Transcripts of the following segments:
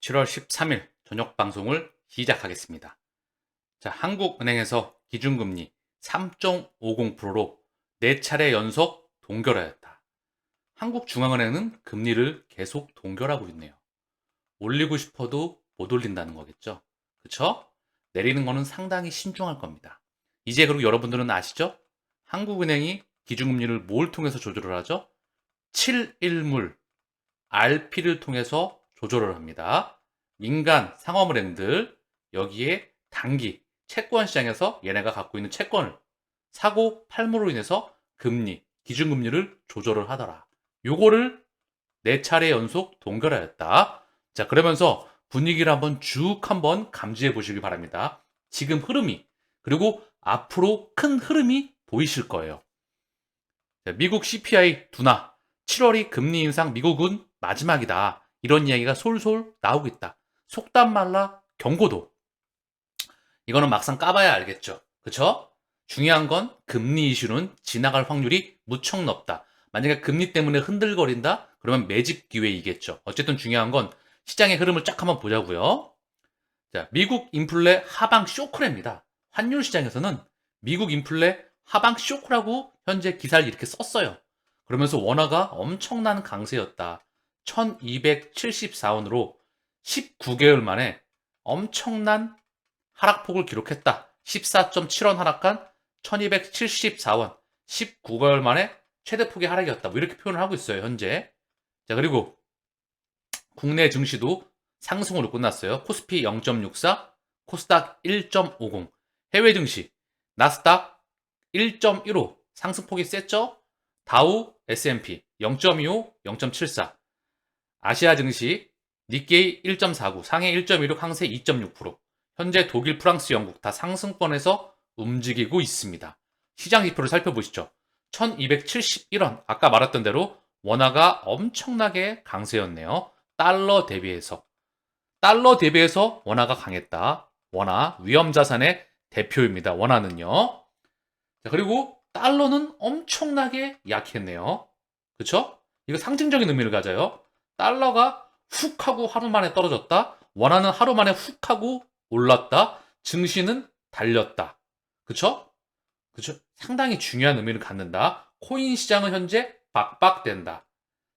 7월 13일 저녁 방송을 시작하겠습니다. 자, 한국은행에서 기준금리 3.50%로 4차례 연속 동결하였다. 한국중앙은행은 금리를 계속 동결하고 있네요. 올리고 싶어도 못 올린다는 거겠죠. 그쵸? 내리는 거는 상당히 신중할 겁니다. 이제 그리고 여러분들은 아시죠? 한국은행이 기준금리를 뭘 통해서 조절을 하죠? 7일물 RP를 통해서 조절을 합니다. 민간 상업은행들 여기에 단기 채권 시장에서 얘네가 갖고 있는 채권을 사고 팔므로 인해서 금리, 기준금리를 조절을 하더라. 요거를 4차례 연속 동결하였다. 자, 그러면서 분위기를 한번 감지해 보시기 바랍니다. 지금 흐름이, 그리고 앞으로 큰 흐름이 보이실 거예요. 자, 미국 CPI 둔화, 7월이 금리 인상 미국은 마지막이다. 이런 이야기가 솔솔 나오고 있다. 속단 말라 경고도. 이거는 막상 까봐야 알겠죠. 그쵸? 중요한 건 금리 이슈는 지나갈 확률이 무척 높다. 만약에 금리 때문에 흔들거린다? 그러면 매집 기회이겠죠. 어쨌든 중요한 건 시장의 흐름을 쫙 한번 보자고요. 자, 미국 인플레 하방 쇼크랍니다. 환율 시장에서는 미국 인플레 하방 쇼크라고 현재 기사를 이렇게 썼어요. 그러면서 원화가 엄청난 강세였다. 1274원으로 19개월 만에 엄청난 하락폭을 기록했다. 14.7원 하락한 1274원, 19개월 만에 최대폭의 하락이었다. 뭐 이렇게 표현을 하고 있어요, 현재. 자, 그리고 국내 증시도 상승으로 끝났어요. 코스피 0.64, 코스닥 1.50, 해외 증시, 나스닥 1.15, 상승폭이 셌죠? 다우, S&P 0.25, 0.74, 아시아 증시, 니케이 1.49, 상해 1.16, 항세 2.6%. 현재 독일, 프랑스, 영국 다 상승권에서 움직이고 있습니다. 시장 지표를 살펴보시죠. 1271원, 아까 말했던 대로 원화가 엄청나게 강세였네요. 달러 대비해서 원화가 강했다. 원화 위험 자산의 대표입니다. 원화는요. 자, 그리고 달러는 엄청나게 약했네요. 그쵸? 이거 상징적인 의미를 가져요. 달러가 훅 하고 하루 만에 떨어졌다. 원화는 하루 만에 훅 하고 올랐다. 증시는 달렸다. 그쵸? 그쵸? 상당히 중요한 의미를 갖는다. 코인 시장은 현재 박박된다.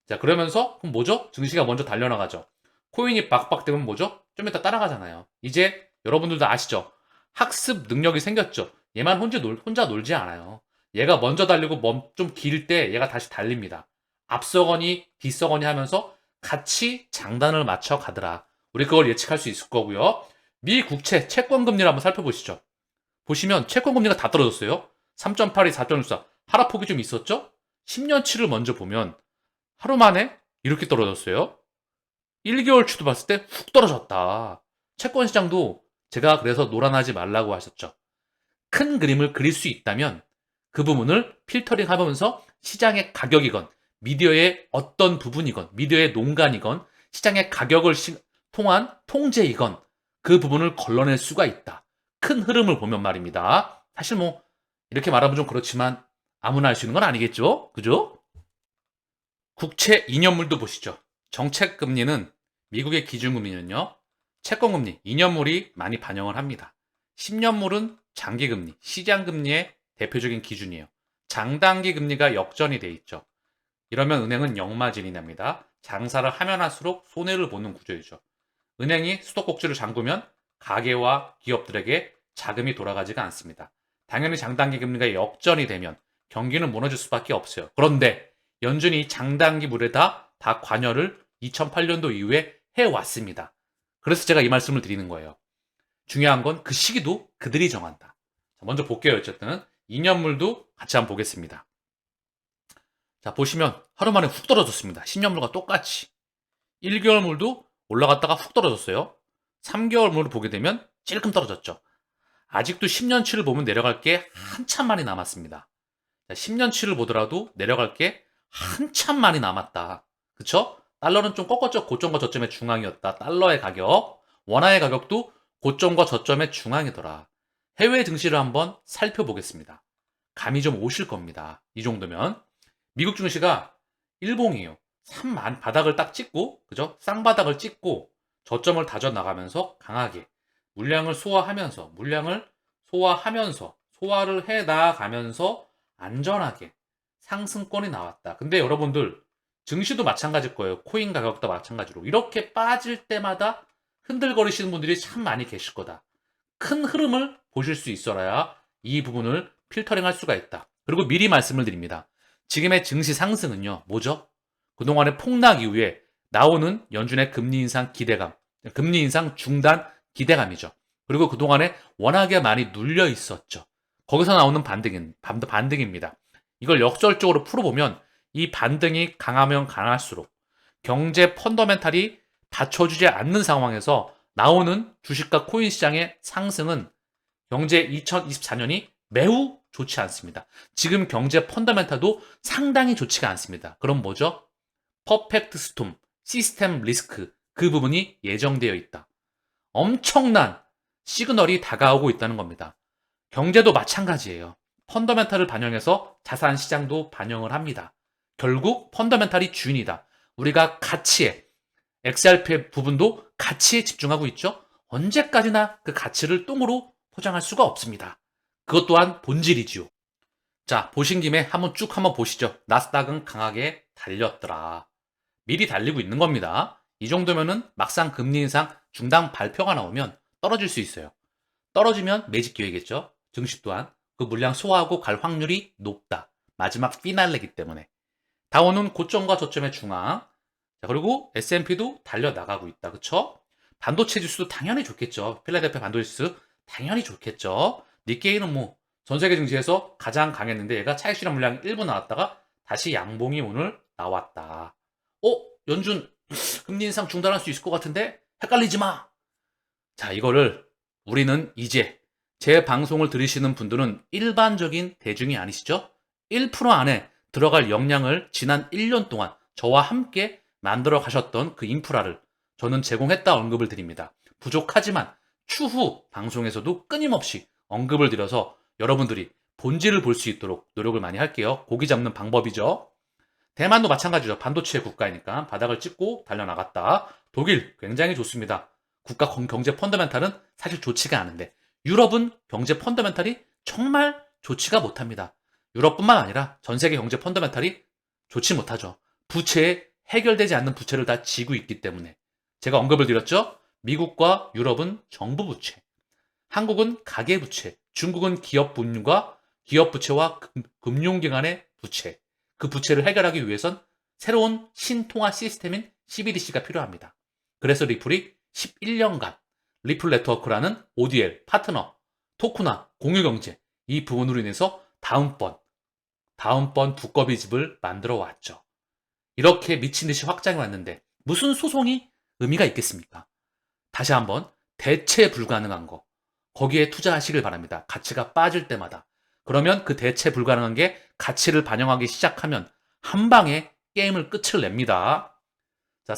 자, 그러면서 그럼 뭐죠? 증시가 먼저 달려나가죠. 코인이 박박되면 뭐죠? 좀 이따 따라가잖아요. 이제 여러분들도 아시죠? 학습 능력이 생겼죠. 얘만 혼자 놀지 않아요. 얘가 먼저 달리고 좀 길 때 얘가 다시 달립니다. 앞서거니 뒤서거니 하면서 같이 장단을 맞춰 가더라. 우리 그걸 예측할 수 있을 거고요. 미 국채 채권 금리를 한번 살펴보시죠. 보시면 채권 금리가 다 떨어졌어요. 3.82, 4.64. 하락폭이 좀 있었죠? 10년치를 먼저 보면 하루 만에 이렇게 떨어졌어요. 1개월치도 봤을 때 훅 떨어졌다. 채권 시장도 제가 그래서 놀아나지 말라고 하셨죠. 큰 그림을 그릴 수 있다면 그 부분을 필터링 하면서 시장의 가격이건 미디어의 어떤 부분이건 미디어의 농간이건 시장의 가격을 통한 통제이건 그 부분을 걸러낼 수가 있다. 큰 흐름을 보면 말입니다. 사실 뭐 이렇게 말하면 좀 그렇지만 아무나 할 수 있는 건 아니겠죠? 그죠? 국채 2년물도 보시죠. 정책 금리는 미국의 기준금리는요. 채권금리 2년물이 많이 반영을 합니다. 10년물은 장기금리, 시장금리의 대표적인 기준이에요. 장단기 금리가 역전이 돼 있죠. 이러면 은행은 역마진이 납니다. 장사를 하면 할수록 손해를 보는 구조이죠. 은행이 수도꼭지를 잠그면 가계와 기업들에게 자금이 돌아가지가 않습니다. 당연히 장단기 금리가 역전이 되면 경기는 무너질 수밖에 없어요. 그런데 연준이 장단기 물에다 다 관여를 2008년도 이후에 해왔습니다. 그래서 제가 이 말씀을 드리는 거예요. 중요한 건 그 시기도 그들이 정한다. 먼저 볼게요. 어쨌든 2년물도 같이 한번 보겠습니다. 자, 보시면 하루 만에 훅 떨어졌습니다. 10년물과 똑같이. 1개월물도 올라갔다가 훅 떨어졌어요. 3개월물을 보게 되면 찔끔 떨어졌죠. 아직도 10년치를 보면 내려갈 게 한참 많이 남았습니다. 10년치를 보더라도 내려갈 게 한참 많이 남았다. 그쵸? 달러는 좀 꺾었죠. 고점과 저점의 중앙이었다. 달러의 가격, 원화의 가격도 고점과 저점의 중앙이더라. 해외 증시를 한번 살펴보겠습니다. 감이 좀 오실 겁니다. 이 정도면. 미국 증시가 일봉이에요. 바닥을 딱 찍고, 그죠? 쌍바닥을 찍고, 저점을 다져 나가면서 강하게 물량을 소화하면서 소화를 해 나가면서 안전하게 상승권이 나왔다. 근데 여러분들 증시도 마찬가지일 거예요. 코인 가격도 마찬가지로 이렇게 빠질 때마다 흔들거리시는 분들이 참 많이 계실 거다. 큰 흐름을 보실 수 있어야 이 부분을 필터링할 수가 있다. 그리고 미리 말씀을 드립니다. 지금의 증시 상승은요, 뭐죠? 그동안의 폭락 이후에 나오는 연준의 금리 인상 기대감, 금리 인상 중단 기대감이죠. 그리고 그동안에 워낙에 많이 눌려 있었죠. 거기서 나오는 반등입니다. 이걸 역설적으로 풀어보면 이 반등이 강하면 강할수록 경제 펀더멘탈이 받쳐주지 않는 상황에서 나오는 주식과 코인 시장의 상승은 경제 2024년이 매우 좋지 않습니다. 지금 경제 펀더멘탈도 상당히 좋지가 않습니다. 그럼 뭐죠? 퍼펙트 스톰, 시스템 리스크 그 부분이 예정되어 있다. 엄청난 시그널이 다가오고 있다는 겁니다. 경제도 마찬가지예요. 펀더멘탈을 반영해서 자산 시장도 반영을 합니다. 결국 펀더멘탈이 주인이다. 우리가 가치에 XRP 부분도 가치에 집중하고 있죠. 언제까지나 그 가치를 똥으로 포장할 수가 없습니다. 그것 또한 본질이지요. 자, 보신 김에 한번 보시죠. 나스닥은 강하게 달렸더라. 미리 달리고 있는 겁니다. 이 정도면은 막상 금리 인상 중단 발표가 나오면 떨어질 수 있어요. 떨어지면 매집 기회겠죠. 증시 또한 그 물량 소화하고 갈 확률이 높다. 마지막 피날레기 때문에. 다우는 고점과 저점의 중앙. 자, 그리고 S&P도 달려나가고 있다. 그쵸? 반도체 지수도 당연히 좋겠죠. 필라델피아 반도체 지수 당연히 좋겠죠. 니케이는 뭐 전 세계 증시에서 가장 강했는데 얘가 차익 실현 물량이 일부 나왔다가 다시 양봉이 오늘 나왔다. 연준 금리 인상 중단할 수 있을 것 같은데 헷갈리지 마. 자, 이거를 우리는 이제 제 방송을 들으시는 분들은 일반적인 대중이 아니시죠? 1% 안에 들어갈 역량을 지난 1년 동안 저와 함께 만들어 가셨던 그 인프라를 저는 제공했다 언급을 드립니다. 부족하지만 추후 방송에서도 끊임없이 언급을 드려서 여러분들이 본질을 볼 수 있도록 노력을 많이 할게요. 고기 잡는 방법이죠. 대만도 마찬가지죠. 반도체 국가이니까 바닥을 찍고 달려나갔다. 독일 굉장히 좋습니다. 국가 경제 펀더멘탈은 사실 좋지가 않은데 유럽은 경제 펀더멘탈이 정말 좋지가 못합니다. 유럽뿐만 아니라 전 세계 경제 펀더멘탈이 좋지 못하죠. 부채에 해결되지 않는 부채를 다 지고 있기 때문에 제가 언급을 드렸죠. 미국과 유럽은 정부 부채, 한국은 가계 부채, 중국은 기업 분과 기업 부채와 금융기관의 부채. 그 부채를 해결하기 위해선 새로운 신통화 시스템인 CBDC가 필요합니다. 그래서 리플이 11년간 리플 네트워크라는 ODL, 파트너, 토크나 공유경제 이 부분으로 인해서 다음번 두꺼비 집을 만들어 왔죠. 이렇게 미친 듯이 확장해 왔는데 무슨 소송이 의미가 있겠습니까? 다시 한번 대체 불가능한 거 거기에 투자하시길 바랍니다. 가치가 빠질 때마다. 그러면 그 대체 불가능한 게 가치를 반영하기 시작하면 한 방에 게임을 끝을 냅니다. 자,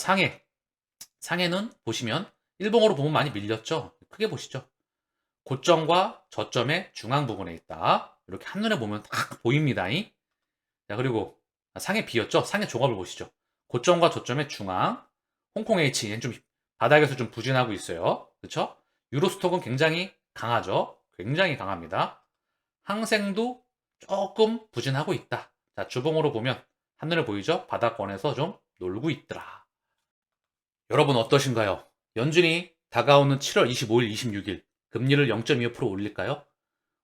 상해는 보시면 일봉으로 보면 많이 밀렸죠. 크게 보시죠. 고점과 저점의 중앙 부분에 있다. 이렇게 한눈에 보면 딱 보입니다. 자, 그리고 상해 B였죠. 상해 종합을 보시죠. 고점과 저점의 중앙, 홍콩 H, 얘는 좀 바닥에서 좀 부진하고 있어요. 그렇죠? 유로스톡은 굉장히 강하죠. 굉장히 강합니다. 항생도 조금 부진하고 있다. 자, 주봉으로 보면 한눈에 보이죠? 바닥권에서 좀 놀고 있더라. 여러분 어떠신가요? 연준이 다가오는 7월 25일, 26일 금리를 0.25% 올릴까요?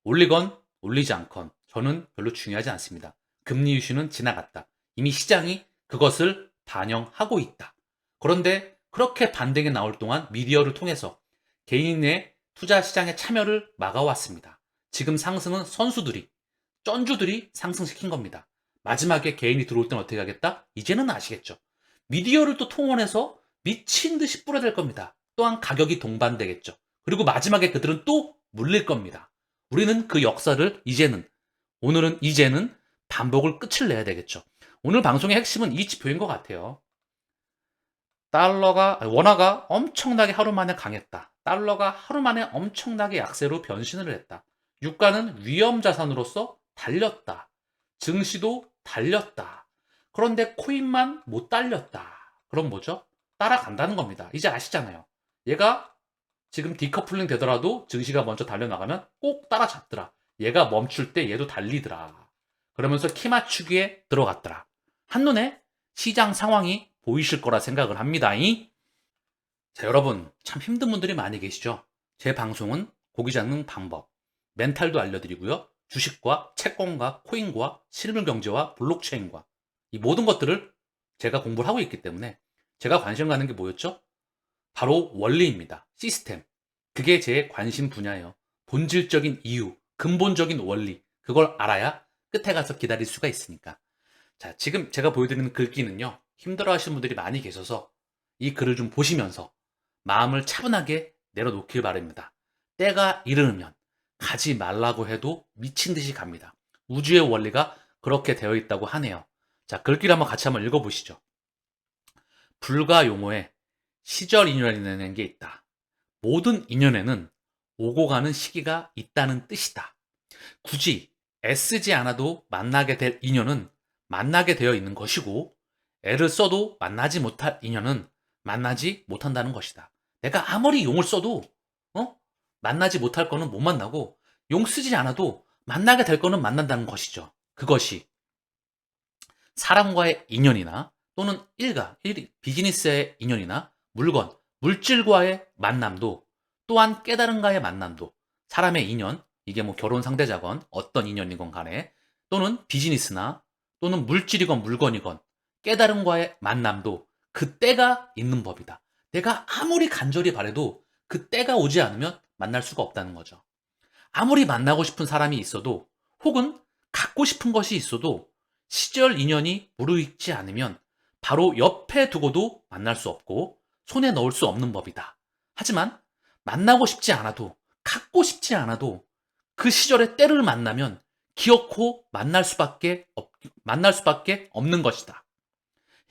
올리건 올리지 않건 저는 별로 중요하지 않습니다. 금리 이슈는 지나갔다. 이미 시장이 그것을 반영하고 있다. 그런데 그렇게 반등이 나올 동안 미디어를 통해서 개인의 투자 시장의 참여를 막아왔습니다. 지금 상승은 선수들이, 쩐주들이 상승시킨 겁니다. 마지막에 개인이 들어올 땐 어떻게 하겠다? 이제는 아시겠죠. 미디어를 또 통원해서 미친 듯이 뿌려댈 겁니다. 또한 가격이 동반되겠죠. 그리고 마지막에 그들은 또 물릴 겁니다. 우리는 그 역사를 이제는 반복을 끝을 내야 되겠죠. 오늘 방송의 핵심은 이 지표인 것 같아요. 원화가 엄청나게 하루 만에 강했다. 달러가 하루 만에 엄청나게 약세로 변신을 했다. 유가는 위험 자산으로서 달렸다. 증시도 달렸다. 그런데 코인만 못 달렸다. 그럼 뭐죠? 따라간다는 겁니다. 이제 아시잖아요. 얘가 지금 디커플링 되더라도 증시가 먼저 달려나가면 꼭 따라잡더라. 얘가 멈출 때 얘도 달리더라. 그러면서 키 맞추기에 들어갔더라. 한눈에 시장 상황이 보이실 거라 생각을 합니다. 자, 여러분 참 힘든 분들이 많이 계시죠? 제 방송은 고기 잡는 방법, 멘탈도 알려드리고요. 주식과 채권과 코인과 실물 경제와 블록체인과 이 모든 것들을 제가 공부를 하고 있기 때문에 제가 관심 가는 게 뭐였죠? 바로 원리입니다. 시스템. 그게 제 관심 분야예요. 본질적인 이유, 근본적인 원리. 그걸 알아야 끝에 가서 기다릴 수가 있으니까. 자, 지금 제가 보여드리는 글귀는요. 힘들어 하시는 분들이 많이 계셔서 이 글을 좀 보시면서 마음을 차분하게 내려놓길 바랍니다. 때가 이르면 가지 말라고 해도 미친 듯이 갑니다. 우주의 원리가 그렇게 되어 있다고 하네요. 자, 글귀를 한번 같이 한번 읽어보시죠. 불가 용어에 시절 인연이라는 게 있다. 모든 인연에는 오고 가는 시기가 있다는 뜻이다. 굳이 애쓰지 않아도 만나게 될 인연은 만나게 되어 있는 것이고, 애를 써도 만나지 못할 인연은 만나지 못한다는 것이다. 내가 아무리 용을 써도 만나지 못할 거는 못 만나고, 용 쓰지 않아도 만나게 될 거는 만난다는 것이죠. 그것이 사람과의 인연이나 또는 비즈니스의 인연이나 물건, 물질과의 만남도, 또한 깨달음과의 만남도, 사람의 인연, 이게 뭐 결혼 상대자건 어떤 인연이건 간에, 또는 비즈니스나 또는 물질이건 물건이건 깨달음과의 만남도 그 때가 있는 법이다. 내가 아무리 간절히 바래도 그 때가 오지 않으면 만날 수가 없다는 거죠. 아무리 만나고 싶은 사람이 있어도, 혹은 갖고 싶은 것이 있어도 시절 인연이 무르익지 않으면 바로 옆에 두고도 만날 수 없고 손에 넣을 수 없는 법이다. 하지만 만나고 싶지 않아도, 갖고 싶지 않아도 그 시절의 때를 만나면 기어코 만날 수밖에 없는 것이다.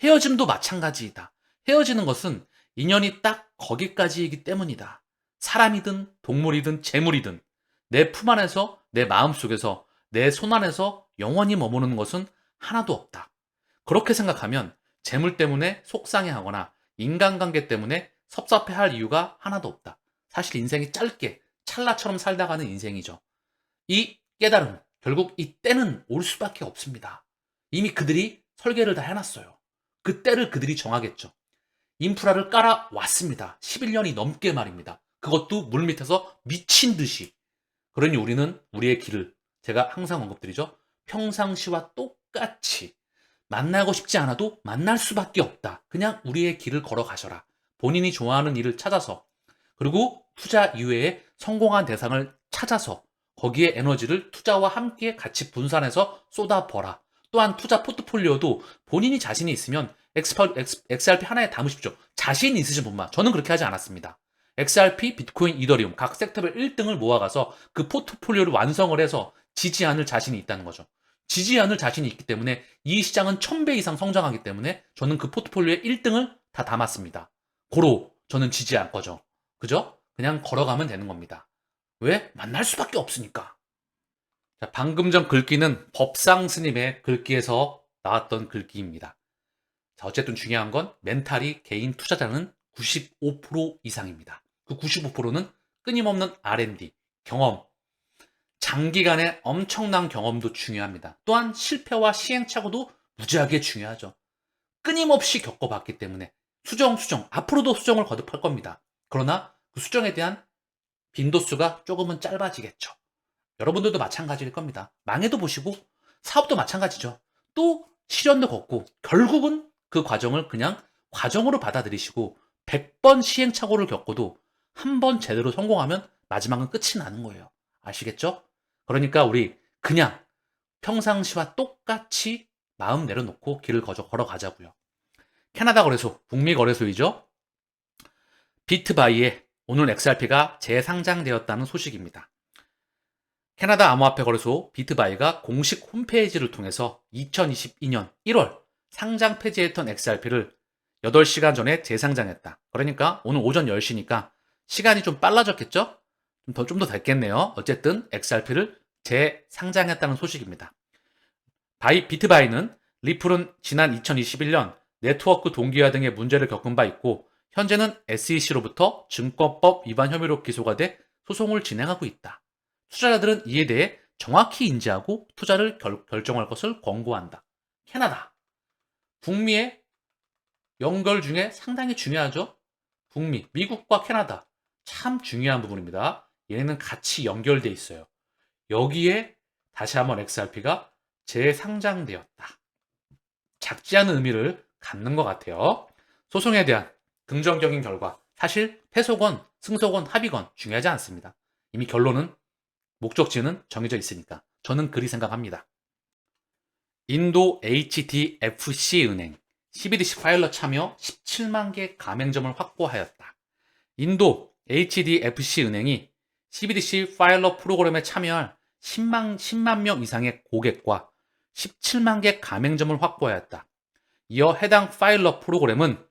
헤어짐도 마찬가지이다. 헤어지는 것은 인연이 딱 거기까지이기 때문이다. 사람이든 동물이든 재물이든 내 품 안에서, 내 마음 속에서, 내 손 안에서 영원히 머무는 것은 하나도 없다. 그렇게 생각하면 재물 때문에 속상해하거나 인간관계 때문에 섭섭해할 이유가 하나도 없다. 사실 인생이 짧게 찰나처럼 살다가는 인생이죠. 이 깨달음, 결국 이 때는 올 수밖에 없습니다. 이미 그들이 설계를 다 해놨어요. 그 때를 그들이 정하겠죠. 인프라를 깔아왔습니다. 11년이 넘게 말입니다. 그것도 물밑에서 미친 듯이. 그러니 우리는 우리의 길을, 제가 항상 언급드리죠. 평상시와 똑같이 만나고 싶지 않아도 만날 수밖에 없다. 그냥 우리의 길을 걸어가셔라. 본인이 좋아하는 일을 찾아서, 그리고 투자 이외에 성공한 대상을 찾아서 거기에 에너지를 투자와 함께 같이 분산해서 쏟아버라. 또한 투자 포트폴리오도 본인이 자신이 있으면 XRP 하나에 담으십시오. 자신 있으신 분만. 저는 그렇게 하지 않았습니다. XRP, 비트코인, 이더리움 각 섹터별 1등을 모아가서 그 포트폴리오를 완성을 해서 지지 않을 자신이 있다는 거죠. 지지 않을 자신이 있기 때문에 이 시장은 1000배 이상 성장하기 때문에 저는 그 포트폴리오의 1등을 다 담았습니다. 고로 저는 지지 않을 거죠. 그죠? 그냥 걸어가면 되는 겁니다. 왜? 만날 수밖에 없으니까. 자, 방금 전 글귀는 법상 스님의 글귀에서 나왔던 글귀입니다. 자, 어쨌든 중요한 건 멘탈이 개인 투자자는 95% 이상입니다. 그 95%는 끊임없는 R&D, 경험, 장기간의 엄청난 경험도 중요합니다. 또한 실패와 시행착오도 무지하게 중요하죠. 끊임없이 겪어봤기 때문에 수정, 앞으로도 수정을 거듭할 겁니다. 그러나 그 수정에 대한 빈도수가 조금은 짧아지겠죠. 여러분들도 마찬가지일 겁니다. 망해도 보시고 사업도 마찬가지죠. 또 시련도 겪고 결국은 그 과정을 그냥 과정으로 받아들이시고 100번 시행착오를 겪어도 한 번 제대로 성공하면 마지막은 끝이 나는 거예요. 아시겠죠? 그러니까 우리 그냥 평상시와 똑같이 마음 내려놓고 길을 걸어가자고요. 캐나다 거래소, 북미 거래소이죠. 비트바이에 오늘 XRP가 재상장되었다는 소식입니다. 캐나다 암호화폐 거래소 비트바이가 공식 홈페이지를 통해서 2022년 1월 상장 폐지했던 XRP를 8시간 전에 재상장했다. 그러니까 오늘 오전 10시니까 시간이 좀 빨라졌겠죠? 좀 더 됐겠네요. 어쨌든 XRP를 재상장했다는 소식입니다. 비트바이는 리플은 지난 2021년 네트워크 동기화 등의 문제를 겪은 바 있고 현재는 SEC로부터 증권법 위반 혐의로 기소가 돼 소송을 진행하고 있다. 투자자들은 이에 대해 정확히 인지하고 투자를 결정할 것을 권고한다. 캐나다. 북미의 연결 중에 상당히 중요하죠. 북미, 미국과 캐나다. 참 중요한 부분입니다. 얘네는 같이 연결돼 있어요. 여기에 다시 한번 XRP가 재상장되었다. 작지 않은 의미를 갖는 것 같아요. 소송에 대한 긍정적인 결과. 사실 패소건, 승소건, 합의건 중요하지 않습니다. 이미 결론은 목적지는 정해져 있으니까. 저는 그리 생각합니다. 인도 HDFC 은행 CBDC 파일럿 참여 17만 개 가맹점을 확보하였다. 인도 HDFC 은행이 CBDC 파일럿 프로그램에 참여할 10만 명 이상의 고객과 17만 개 가맹점을 확보하였다. 이어 해당 파일럿 프로그램은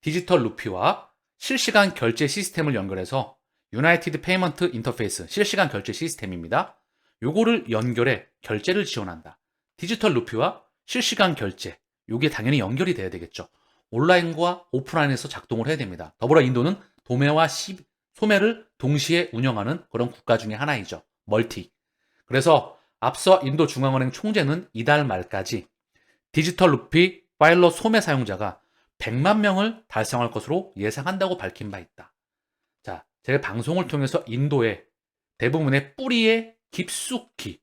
디지털 루피와 실시간 결제 시스템을 연결해서 유나이티드 페이먼트 인터페이스 실시간 결제 시스템입니다. 요거를 연결해 결제를 지원한다. 디지털 루피와 실시간 결제, 요게 당연히 연결이 돼야 되겠죠. 온라인과 오프라인에서 작동을 해야 됩니다. 더불어 인도는 도매와 소매를 동시에 운영하는 그런 국가 중에 하나이죠. 멀티. 그래서 앞서 인도 중앙은행 총재는 이달 말까지 디지털 루피 파일럿 소매 사용자가 100만 명을 달성할 것으로 예상한다고 밝힌 바 있다. 자, 제 방송을 통해서 인도의 대부분의 뿌리에 깊숙이,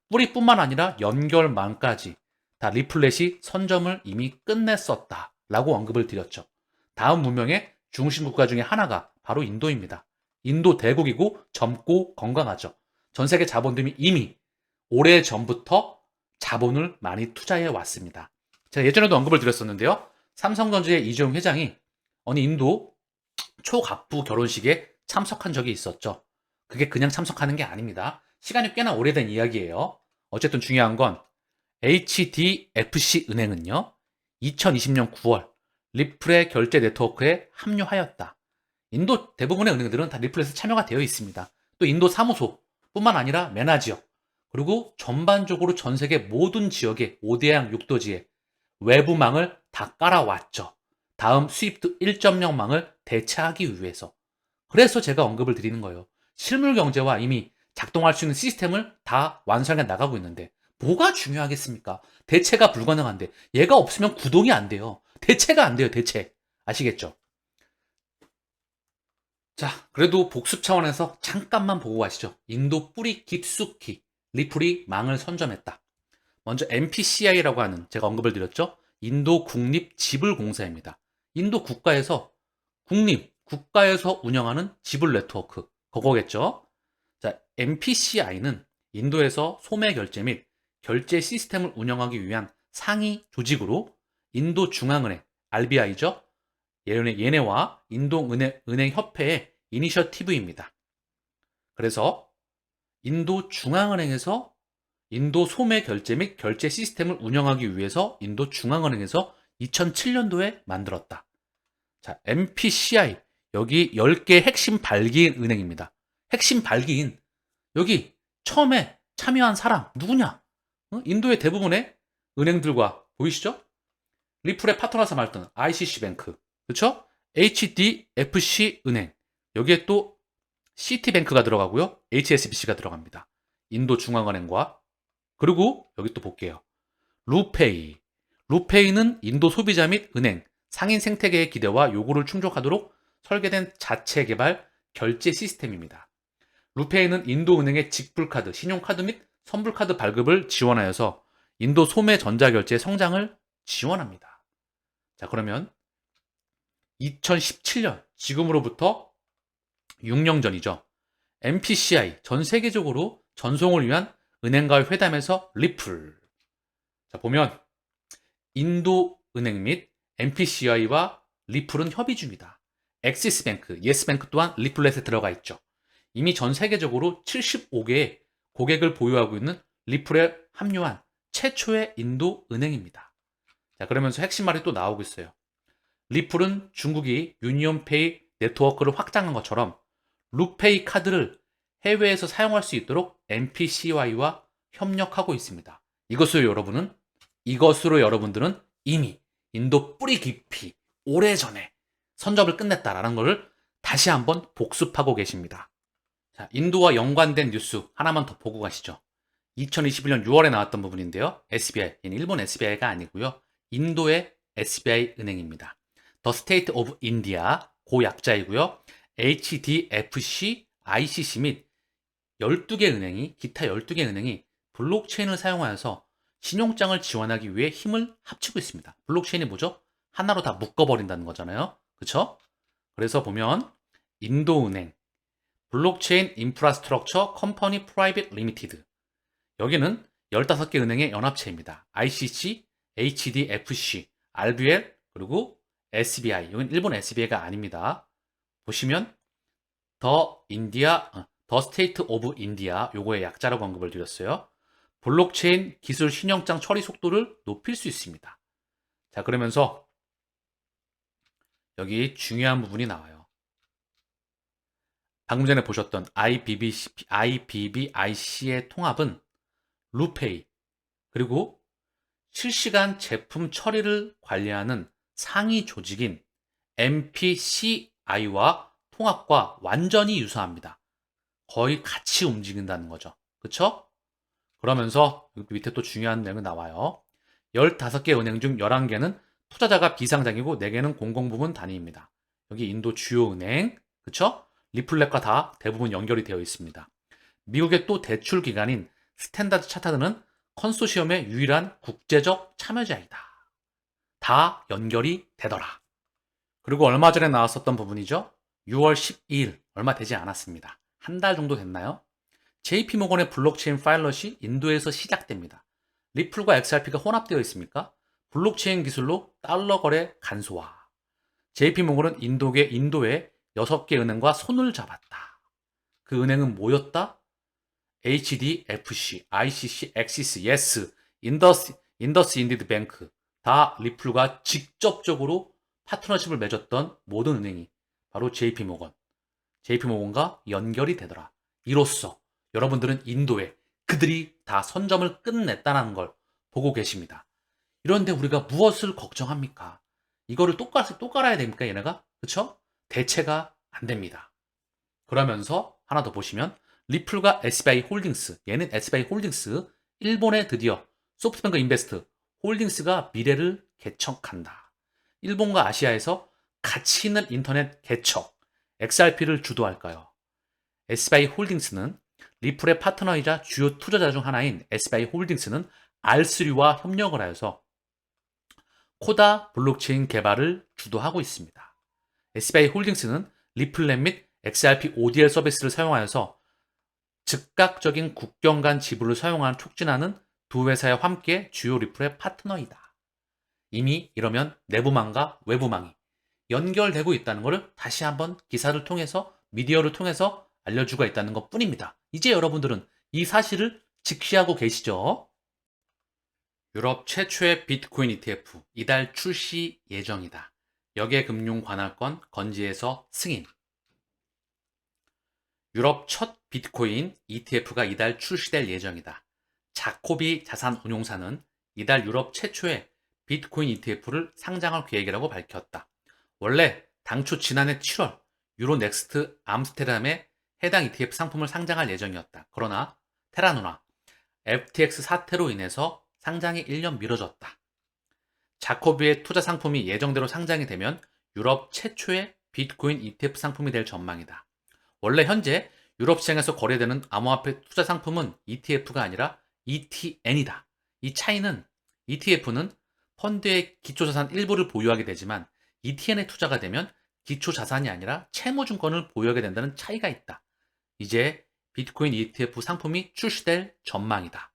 뿌리뿐만 아니라 연결망까지 다 리플렛이 선점을 이미 끝냈었다 라고 언급을 드렸죠. 다음 문명의 중심 국가 중에 하나가 바로 인도입니다. 인도 대국이고 젊고 건강하죠. 전 세계 자본들이 이미 오래전부터 자본을 많이 투자해 왔습니다. 제가 예전에도 언급을 드렸었는데요. 삼성전자의 이재용 회장이 어느 인도 초갑부 결혼식에 참석한 적이 있었죠. 그게 그냥 참석하는 게 아닙니다. 시간이 꽤나 오래된 이야기예요. 어쨌든 중요한 건 HDFC 은행은요. 2020년 9월 리플렛 결제 네트워크에 합류하였다. 인도 대부분의 은행들은 다 리플렛에 참여가 되어 있습니다. 또 인도 사무소뿐만 아니라 메나 지역, 그리고 전반적으로 전 세계 모든 지역의 5대양 6도지에 외부망을 다 깔아왔죠. 다음 스위프트 1.0망을 대체하기 위해서. 그래서 제가 언급을 드리는 거예요. 실물 경제와 이미 작동할 수 있는 시스템을 다 완성해 나가고 있는데 뭐가 중요하겠습니까? 대체가 불가능한데 얘가 없으면 구동이 안 돼요. 대체가 안 돼요. 대체. 아시겠죠? 자, 그래도 복습 차원에서 잠깐만 보고 가시죠. 인도 뿌리 깊숙이 리플이 망을 선점했다. 먼저 MPCI라고 하는 제가 언급을 드렸죠. 인도 국립지불공사입니다. 인도 국가에서 국가에서 운영하는 지불 네트워크 그거겠죠. 자, MPCI는 인도에서 소매 결제 및 결제 시스템을 운영하기 위한 상위 조직으로 인도 중앙은행 RBI죠. 얘네와 인도은행협회의 이니셔티브입니다. 그래서 인도 중앙은행에서 인도 소매 결제 및 결제 시스템을 운영하기 위해서 인도 중앙은행에서 2007년도에 만들었다. 자, MPCI 여기 10개 핵심 발기인 은행입니다. 핵심 발기인 여기 처음에 참여한 사람 누구냐? 인도의 대부분의 은행들과 보이시죠? 리플의 파트너사 말던 ICC뱅크, 그렇죠? HDFC 은행 여기에 또 시티뱅크가 들어가고요. HSBC가 들어갑니다. 인도 중앙은행과 그리고 여기 또 볼게요. 루페이. 루페이는 인도 소비자 및 은행, 상인 생태계의 기대와 요구를 충족하도록 설계된 자체 개발 결제 시스템입니다. 루페이는 인도 은행의 직불카드, 신용카드 및 선불카드 발급을 지원하여서 인도 소매 전자결제의 성장을 지원합니다. 자, 그러면 2017년, 지금으로부터 6년 전이죠. MPCI, 전 세계적으로 전송을 위한 은행과의 회담에서 리플. 자, 보면 인도 은행 및 MPCI와 리플은 협의 중이다. 엑시스뱅크, 예스뱅크 또한 리플렛에 들어가 있죠. 이미 전 세계적으로 75개의 고객을 보유하고 있는 리플에 합류한 최초의 인도 은행입니다. 자, 그러면서 핵심 말이 또 나오고 있어요. 리플은 중국이 유니온페이 네트워크를 확장한 것처럼 루페이 카드를 해외에서 사용할 수 있도록 MPCI와 협력하고 있습니다. 이것으로 여러분들은 이미 인도 뿌리 깊이 오래전에 선점을 끝냈다라는 것을 다시 한번 복습하고 계십니다. 자, 인도와 연관된 뉴스 하나만 더 보고 가시죠. 2021년 6월에 나왔던 부분인데요. SBI, 일본 SBI가 아니고요. 인도의 SBI 은행입니다. The State of India, 그 약자이고요. HDFC, ICC 및 12개 은행이, 기타 12개 은행이 블록체인을 사용하여서 신용장을 지원하기 위해 힘을 합치고 있습니다. 블록체인이 뭐죠? 하나로 다 묶어버린다는 거잖아요. 그쵸? 그래서 보면 인도은행, 블록체인 인프라스트럭처 컴퍼니 프라이빗 리미티드, 여기는 15개 은행의 연합체입니다. ICC, HDFC, RBL, 그리고 SBI. 여긴 일본 SBI가 아닙니다. 보시면 The State of India, 요거의 약자라고 언급을 드렸어요. 블록체인 기술 신용장 처리 속도를 높일 수 있습니다. 자, 그러면서 여기 중요한 부분이 나와요. 방금 전에 보셨던 IBBIC의 통합은 루페이, 그리고 실시간 제품 처리를 관리하는 상위 조직인 MPCI와 통합과 완전히 유사합니다. 거의 같이 움직인다는 거죠. 그쵸? 그러면서 밑에 또 중요한 내용이 나와요. 15개 은행 중 11개는 투자자가 비상장이고 4개는 공공부문 단위입니다. 여기 인도 주요 은행, 그쵸? 리플렛과 다 대부분 연결이 되어 있습니다. 미국의 또 대출 기관인 스탠다드 차타드는 컨소시엄의 유일한 국제적 참여자이다. 다 연결이 되더라. 그리고 얼마 전에 나왔었던 부분이죠. 6월 12일, 얼마 되지 않았습니다. 한 달 정도 됐나요? JP모건의 블록체인 파일럿이 인도에서 시작됩니다. 리플과 XRP가 혼합되어 있습니까? 블록체인 기술로 달러 거래 간소화. JP모건은 인도의 6개 은행과 손을 잡았다. 그 은행은 뭐였다? HDFC, ICC, 엑시스, 예스, 인더스인디드 뱅크, 다 리플과 직접적으로 파트너십을 맺었던 모든 은행이 바로 JP모건과 연결이 되더라. 이로써 여러분들은 인도에 그들이 다 선점을 끝냈다는 걸 보고 계십니다. 이런데 우리가 무엇을 걱정합니까? 이거를 또 깔아야 됩니까, 얘네가? 그쵸? 대체가 안 됩니다. 그러면서 하나 더 보시면 리플과 SBI 홀딩스, 얘는 SBI 홀딩스, 일본에 드디어 소프트뱅크 인베스트 홀딩스가 미래를 개척한다. 일본과 아시아에서 가치 있는 인터넷 개척, XRP를 주도할까요? SBI 홀딩스는 리플의 파트너이자 주요 투자자 중 하나인 SBI 홀딩스는 R3와 협력을 하여서 코다 블록체인 개발을 주도하고 있습니다. SBI 홀딩스는 리플렛 및 XRP ODL 서비스를 사용하여서 즉각적인 국경 간 지불을 촉진하는 두 회사와 함께 주요 리플의 파트너이다. 이미 이러면 내부망과 외부망이 연결되고 있다는 것을 다시 한번 기사를 통해서, 미디어를 통해서 알려주고 있다는 것 뿐입니다. 이제 여러분들은 이 사실을 직시하고 계시죠? 유럽 최초의 비트코인 ETF 이달 출시 예정이다. 역외금융관할권 건지에서 승인. 유럽 첫 비트코인 ETF가 이달 출시될 예정이다. 자코비 자산운용사는 이달 유럽 최초의 비트코인 ETF를 상장할 계획이라고 밝혔다. 원래 당초 지난해 7월 유로넥스트 암스테르담에 해당 ETF 상품을 상장할 예정이었다. 그러나 테라누나 FTX 사태로 인해서 상장이 1년 미뤄졌다. 자코비의 투자 상품이 예정대로 상장이 되면 유럽 최초의 비트코인 ETF 상품이 될 전망이다. 원래 현재 유럽 시장에서 거래되는 암호화폐 투자 상품은 ETF가 아니라 ETN이다. 이 차이는 ETF는 펀드의 기초자산 일부를 보유하게 되지만 ETN에 투자가 되면 기초자산이 아니라 채무증권을 보유하게 된다는 차이가 있다. 이제 비트코인 ETF 상품이 출시될 전망이다.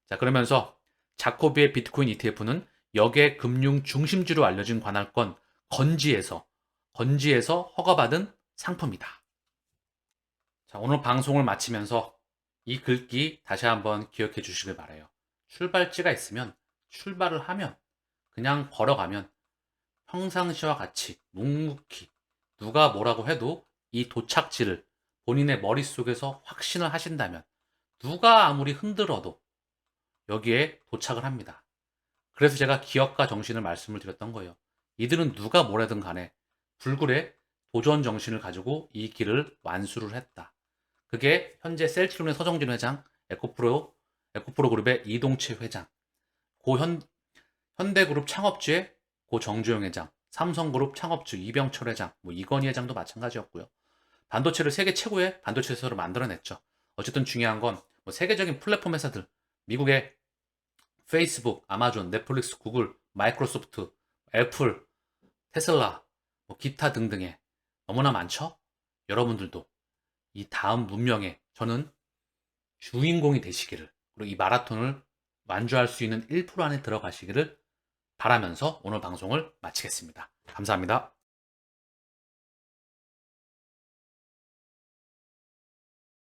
자, 그러면서 자코비의 비트코인 ETF는 역의 금융 중심지로 알려진 관할권 건지에서 허가받은 상품이다. 자, 오늘 방송을 마치면서 이 글귀 다시 한번 기억해 주시길 바라요. 출발지가 있으면 출발을 하면, 그냥 걸어가면 평상시와 같이 묵묵히 누가 뭐라고 해도 이 도착지를 본인의 머릿속에서 확신을 하신다면 누가 아무리 흔들어도 여기에 도착을 합니다. 그래서 제가 기억과 정신을 말씀을 드렸던 거예요. 이들은 누가 뭐라든 간에 불굴의 도전 정신을 가지고 이 길을 완수를 했다. 그게 현재 셀트론의 서정진 회장, 에코프로 그룹의 이동채 회장, 현대그룹 창업주의 고 정주영 회장, 삼성그룹 창업주 이병철 회장, 뭐 이건희 회장도 마찬가지였고요. 반도체를 세계 최고의 반도체 회사로 만들어냈죠. 어쨌든 중요한 건 뭐 세계적인 플랫폼 회사들, 미국의 페이스북, 아마존, 넷플릭스, 구글, 마이크로소프트, 애플, 테슬라, 뭐 기타 등등의 너무나 많죠? 여러분들도 이 다음 문명의 저는 주인공이 되시기를, 그리고 이 마라톤을 완주할 수 있는 1% 안에 들어가시기를 바라면서 오늘 방송을 마치겠습니다. 감사합니다.